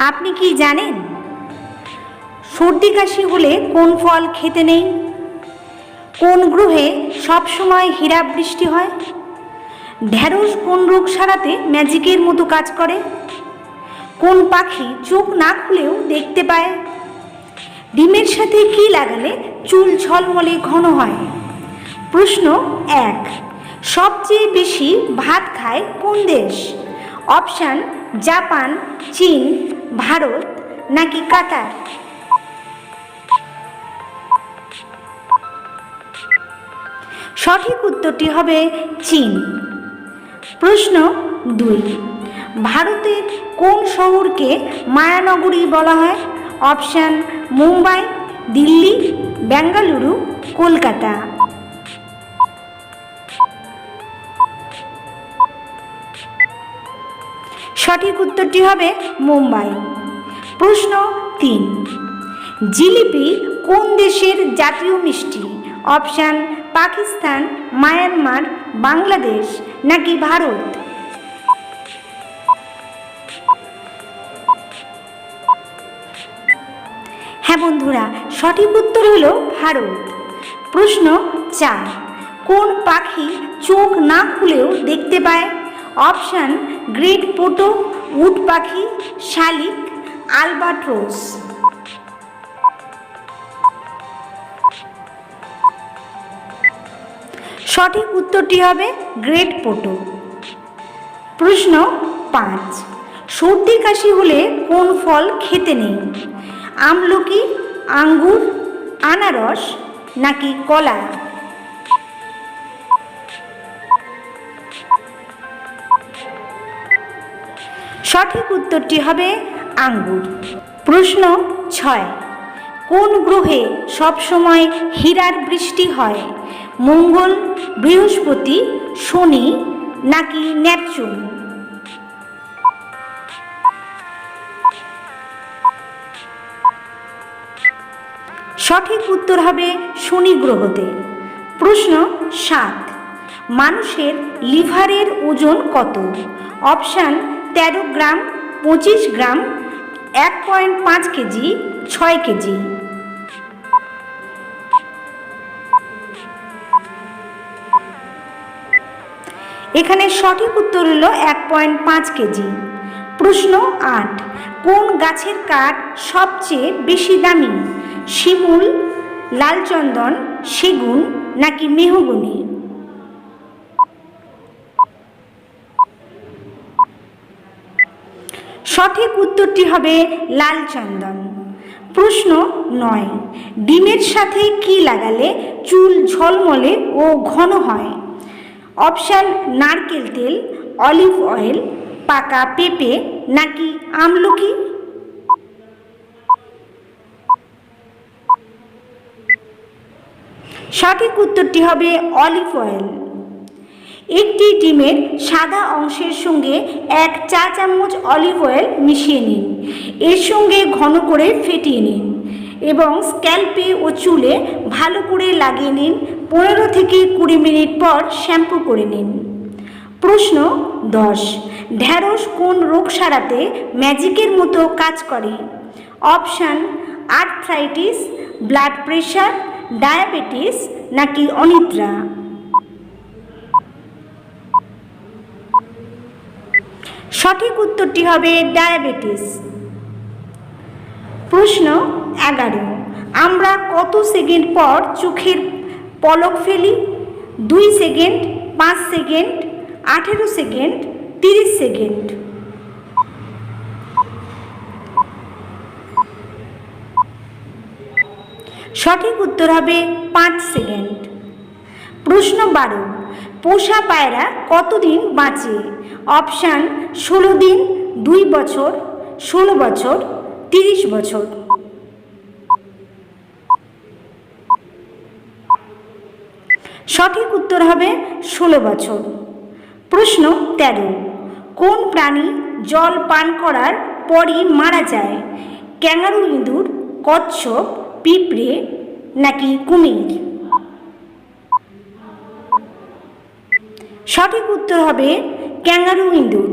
আপনি কি জানেন সর্দি কাশি হলে কোন ফল খেতে নেই? কোন গ্রহে সবসময় হীরা বৃষ্টি হয়? ঢ্যাঁড়স কোন রোগ সারাতে ম্যাজিকের মতো কাজ করে? কোন পাখি চোখ না খুলেও দেখতে পায়? ডিমের সাথে কি লাগালে চুল ঝলমলে ঘন হয়? প্রশ্ন 1, সবচেয়ে বেশি ভাত খায় কোন দেশ? অপশান জাপান, চীন, ভারত নাকি কাতার? সঠিক উত্তরটি হবে চীন। প্রশ্ন 2, ভারতের কোন শহরকে মায়ানগরী বলা হয়? অপশান মুম্বাই, দিল্লি, বেঙ্গালুরু, কলকাতা। সঠিক উত্তরটি হবে মুম্বাই। প্রশ্ন 3, জিলিপি কোন দেশের জাতীয় মিষ্টি? অপশান পাকিস্তান, মায়ানমার, বাংলাদেশ নাকি ভারত? হ্যাঁ বন্ধুরা, সঠিক উত্তর হলো ভারত। প্রশ্ন 4, কোন পাখি চোখ না খুলেও দেখতে পায়? অপশান গ্রেট পোটো, উট পাখি, শালিক, আলবাট্রোস। সঠিক উত্তরটি হবে গ্রেট পোটো। প্রশ্ন 5, সর্দি কাশি হলে কোন ফল খেতে নেই? আমলকি, আঙ্গুর, আনারস নাকি কলা? সঠিক উত্তরটি হবে আঙ্গুর। প্রশ্ন 6, কোন গ্রহে সবসময় হীরার বৃষ্টি হয়? মঙ্গল, বৃহস্পতি, শনি নাকি নেপচুন? সঠিক উত্তর হবে শনি গ্রহতে। প্রশ্ন 7, মানুষের লিভারের ওজন কত? অপশান 13 গ্রাম, 25 গ্রাম, 1.5 কেজি, 6 কেজি। এখানে সঠিক উত্তর হলো 1.5 কেজি। প্রশ্ন 8, কোন গাছের কাঠ সবচেয়ে বেশি দামি? শিমুল, লালচন্দন, সেগুন নাকি মেহগনি? সঠিক উত্তরটি হবে লালচন্দন। প্রশ্ন 9, ডিমের সাথে কি লাগালে চুল ঝলমলে ও ঘন হয়? অপশান নারকেল তেল, অলিভ অয়েল, পাকা পেঁপে নাকি আমলকি? সঠিক উত্তরটি হবে অলিভ অয়েল। একটি ডিমের সাদা অংশের সঙ্গে 1 চা চামচ অলিভ অয়েল মিশিয়ে নিন। এর সঙ্গে ঘন করে ফেটিয়ে নিন এবং স্ক্যাল্পে ও চুলে ভালো করে লাগিয়ে নিন। 15 থেকে 20 মিনিট পর শ্যাম্পু করে নিন। প্রশ্ন 10, ঢ্যাঁড়স কোন রোগ সারাতে ম্যাজিকের মতো কাজ করে? Option arthritis, blood pressure, diabetes নাকি অনিদ্রা? সঠিক উত্তরটি হবে ডায়াবেটিস। প্রশ্ন 11, আমরা কত সেকেন্ড পর চোখের পলক ফেলি? 2 সেকেন্ড, 5 সেকেন্ড, 18 সেকেন্ড, 30 সেকেন্ড? সঠিক উত্তর হবে 5 সেকেন্ড। প্রশ্ন 12, পোষা পায়রা কতদিন বাঁচে? অপশান 16 দিন, 2 বছর, 16 বছর, 30 বছর? সঠিক উত্তর হবে 16 বছর। প্রশ্ন 13, কোন প্রাণী জল পান করার পরই মারা যায়? ক্যাঙ্গারু ইঁদুর, কচ্ছপ, পিঁপড়ে নাকি কুমির? সঠিক উত্তর হবে ক্যাঙ্গারু ইঁদুর।